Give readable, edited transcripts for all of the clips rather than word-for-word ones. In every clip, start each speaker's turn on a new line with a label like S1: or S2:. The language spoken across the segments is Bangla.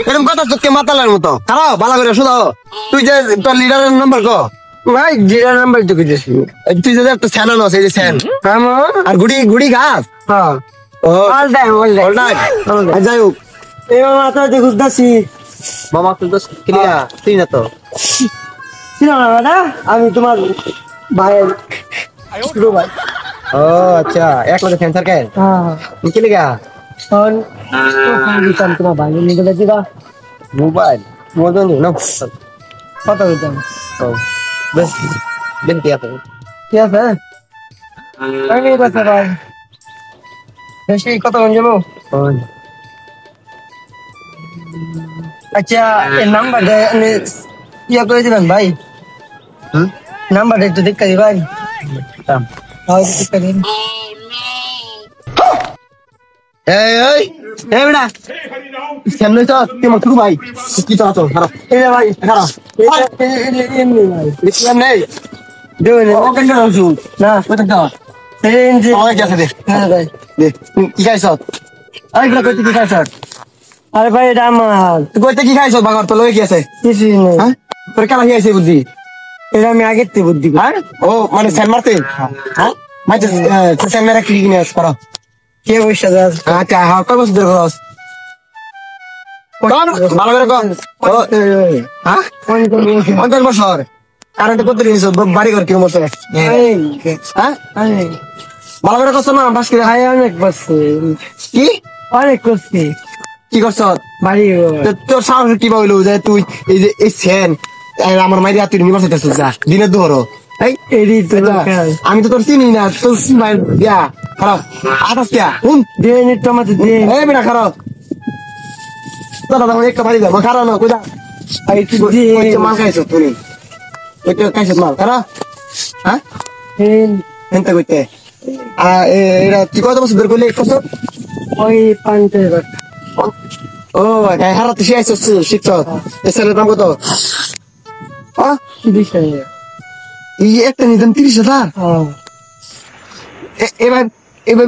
S1: এরকম কথা চোখকে মাতালের মতো খারাপ ভালো করে শুধু তুই যে তোর লিডারের নাম্বার কো
S2: ভাই জিরা নাম্বার তো কিছু
S1: তুই যে একটা স্যান আনো সেই যে স্যান আর গুড়ি গুড়ি ঘাস
S2: হ্যাঁ
S1: ও
S2: অল টাইম
S1: যাই হোক
S2: এই মামা তো দেখুছি
S1: মামা তুই তো ক্লিয়ার তুই না তো
S2: ছিল না দাদা আমি তোমার ভাইয়ের ছোট ভাই
S1: ও আচ্ছা এক লাখ ক্যান্সার কে
S2: হ্যাঁ
S1: কি লিগা
S2: ফোন দিতাম তোমার ভাই নিয়ে দিবা
S1: মোবাইল মোবাইল না
S2: কত দিতাম
S1: ও বেশ বিনতি আপনি
S2: ঠিক আছে আমি কথা ভাই বেশি কত যাবো আচ্ছা এই নাম্বার ইয়া করে দিবেন ভাই নাম্বারটা একটু দেখতে দিবেন
S1: এই এই এই বেটা সামনে তো তুই মত ভাই কি তো আছো খারাপ
S2: এই ভাই
S1: খারাপ
S2: এমনি ভাই
S1: ইসলাম নেই
S2: দেবেন
S1: ও কেন আছো
S2: না
S1: কত দাও
S2: এই যে
S1: ওই গেছে দে
S2: হ্যাঁ ভাই
S1: দে কি খাইছ আই বড় কইতে কি খাইছ
S2: আরে ভাই এটা আমার
S1: তুই কইতে কি খাইছ বাগার তো লই কি আছে
S2: কিছু নেই
S1: হ্যাঁ তোর কেন কি আছে বুদ্ধি
S2: এটা আমি আগের থেকে বুদ্ধি করি।
S1: হ্যাঁ ও মানে সেল মারতে হ্যাঁ মাঝে সেল মেরা কি কিনে আস করো
S2: কে পয়সা দাও
S1: আচ্ছা হ্যাঁ কই বছর ধরে করস ভালো করে কর ও হ্যাঁ 50 বছর কারেন্ট কত দিয়েছ বাড়ি ঘর কি মরছে হ্যাঁ ভালো করে করছ না বাস করে
S2: ভাই অনেক বসছে
S1: কি
S2: অনেক করছি
S1: কি করছ
S2: বাড়ি
S1: তোর সাহস কি ভাবলো যে তুই এই যে এই সেন আমার মাইরি তুই নিবাস যা দিনের ধরো এই
S2: এডি তো
S1: আমি তো তোর চিনি না তোর চিনি ইয়া খারাপ আঠাস কিয়া হুন
S2: দেন টমাটো দেন
S1: এই বেটা খারাপ দাদা দাদা একটা বাড়ি যাবো খারাপ না কোথা এই তুই মাল খাইছো তুমি ওইটা খাইছো মাল খারাপ হ্যাঁ
S2: দেন
S1: এনতে কইতে এরা তুই কত বছর ধরে করলে কত
S2: ওই 50 টাকা
S1: ও হারাত শিখাইছো শিখছ এসের দাম কত এই একটা নিতাম 30,000 এবার এবার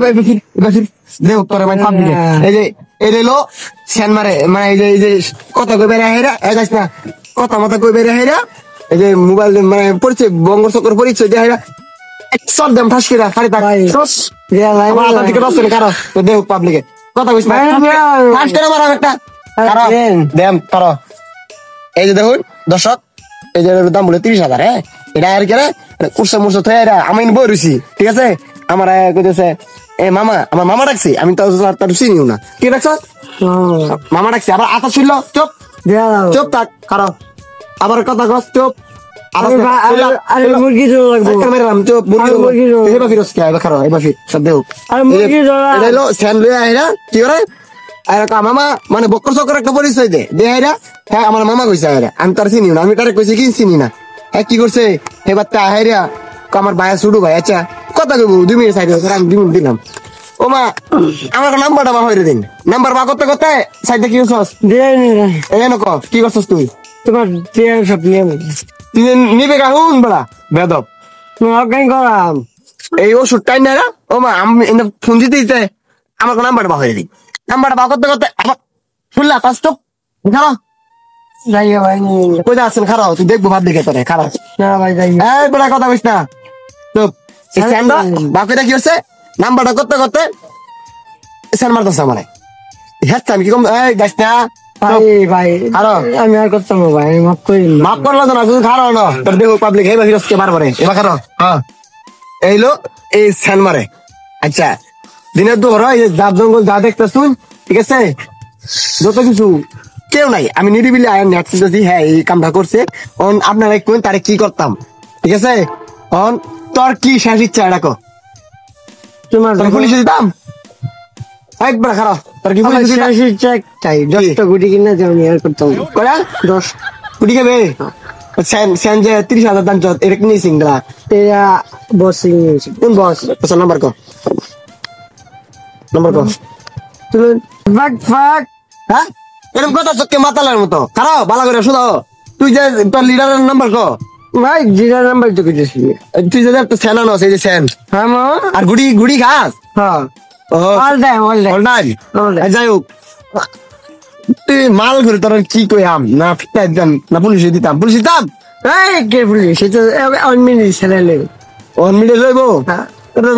S1: দেও তোরে মানে পাবলিক এই যে এই লো সেন মারে মানে এই যে কথা কই বেরা হেরা এই যাস না কথা মত কই বেরা হেরা এই যে মোবাইল মানে পরিচয় বঙ্গ চক্র পরিচয় দেয়া হেরা একশো দাম ঠাস করে খালি টাকা আমার আধা থেকে রসেন কারো দেও পাবলিকে কথা কইস না ঠাস করে মারা একটা কারো দেম কারো এই যে দেখুন দর্শক এই যে দাম বলে 30,000 হ্যাঁ এটা আর কি কুরসা মুরসা থয়ে আমি বই রইছি ঠিক আছে আমার কইতেছে এ মামা আমার মামা ডাকছি আমি তো তার চিনিও না কি ডাকছ মামা ডাকছি আবার আতা শুনল চুপ চুপ থাক কারো আবার কথা কস চুপ
S2: আরে মুরগি জোড়া লাগবে
S1: চুপ মুরগি এবার ফিরস কে এবার খারো এবার ফির সব দেও
S2: আরে মুরগি জোড়া
S1: এটা হলো স্যান লইয়া আইরা কি করে আইরা মামা মানে বক্কর চক্কর একটা পরিচয় দে আইরা হ্যাঁ আমার মামা কইছে আইরা আমি তার চিনি না আমি তারে কইছি কি চিনি না হ্যাঁ কি করছে এবার তা আইরা আমার ভাই ছুডু ভাই আচ্ছা কথা কইব 2 মিনিট সাইড আমি 2 মিনিট দিলাম ও মা আমার নাম্বারটা মা হইরে দিন নাম্বার বা করতে করতে সাইডে কি করছস
S2: দেন
S1: এই নক কি করছস তুই
S2: তোমার দেন সব নিয়ে
S1: তুই নিবে কাহুন বড়া বেদব
S2: তোমার কেন করাম
S1: এই ওষুধ টাইম না ও মা আমি ফোন দিতে আমার নাম্বারটা বা হইরে দিন নাম্বারটা বা করতে করতে আবার শুনলা পাঁচ টপ খারাপ
S2: যাই ভাই
S1: কই যাচ্ছেন খারাপ তুই দেখবো ভাব দেখে তোরে খারাপ
S2: না ভাই যাই
S1: এই বড় কথা কইস না চুপ এই স্যান্ডা বাকিটা কি হচ্ছে নাম্বারটা করতে করতে স্যান্ড মারতেছে আমারে হ্যাঁ আমি কি কম এই যাস না
S2: ভাই
S1: আরো
S2: আমি আর করতাম ভাই মাফ করি
S1: মাফ করলো না শুধু খারাপ না তোর দেখো পাবলিক এই বাকি বারবারে এবার খারাপ হ্যাঁ এইলো এই স্যান্ড মারে আচ্ছা দিনের দুপুর এই জাপ জঙ্গল যা দেখতে শুন ঠিক আছে যত কিছু কেউ নাই আমি নিরিবিলি আয় নেট শুনতেছি হ্যাঁ এই কামটা করছে আপনারা কোন তারে কি করতাম ঠিক আছে তোর কি শেষ ইচ্ছা রাখো
S2: তোমার
S1: পুলিশে দিতাম একবার খারাপ তোর কি পুলিশে দিতাম
S2: চেক চাই 10টা গুটি কিনা আমি আর করতাম
S1: করা
S2: 10
S1: গুটি খাবে সেন যে 30,000 দাম চত এটা কিনে সিংলা
S2: এরা বসিং
S1: কোন বস তোর নাম্বার কো
S2: তুলুন ফাক ফাক
S1: হ্যাঁ এরকম কথা চোখকে মাতালের মতো খারাপ ভালো করে শুধু তুই যে তোর লিডারের নাম্বার কো
S2: ভাই জিরা নাম্বার তো কিছু
S1: তুই যে একটা স্যান আনো সেই যে স্যান
S2: হ্যাঁ মা
S1: আর গুড়ি গুড়ি খাস
S2: হ্যাঁ
S1: ও
S2: অল টাইম
S1: যাই হোক তুই মাল করে তোর কি কই আম না ফিটা দিতাম না পুলিশে দিতাম
S2: এই কে পুলিশ এটা অনমিনি ছেলে
S1: ওর মিডে লইবো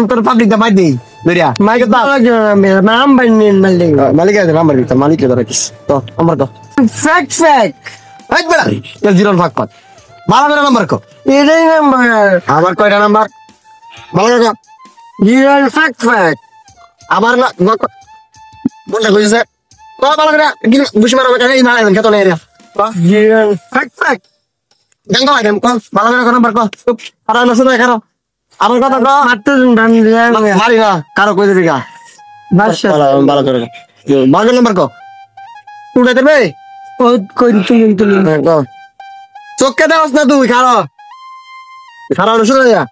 S1: তোর পাবলিক দা মাই দেই দরিয়া
S2: মাইকে তো নাম বানিয়ে মারলে
S1: মালিক আছে নাম্বার দিতাম মালিক ধরে কিস তো আমার কো
S2: ফ্যাক ফ্যাক
S1: এই বড়া তোর জিরোন ফাঁক পাত মালা মেরা নাম্বার কো
S2: এটাই নাম্বার
S1: আমার কয়টা নাম্বার ভালো কো
S2: জিরো ফ্যাক ফ্যাক
S1: আমার না বলটা কইছে তো ভালো করে বুঝি মারা কানে না খেতো না এরিয়া
S2: জিরো ফ্যাক ফ্যাক
S1: গঙ্গা আইম কো ভালো করে নাম্বার কো আর না শুনে কারো আমার কথা কো
S2: মাত্র দাম
S1: মারি না কারো কই দিবি গা
S2: বাসা
S1: ভালো করে ভালো নাম্বার কো তুই দেবে
S2: ও কই তুলুন
S1: চোখকে দেওয়াস না তুই খারো খারো শুনে যা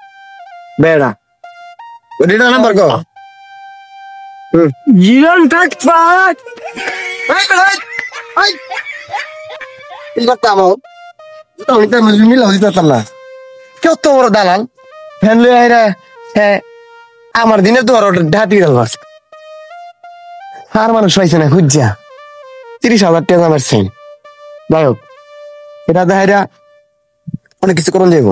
S1: বেড়া ওটা নাম্বার কো
S2: জিরো ফ্যাক ফ্যাক
S1: এই করতাম মিলা দিতাম না কত বড় দালাল ফ্যান লই আইরা হ্যাঁ আমার দিনে তো আর ঢাতি গেল আর মানুষ পাইছে না খুঁজা 30,000 টাকা আমার সেন যাই হোক এটা দেখাইরা অনেক কিছু করুন যাইব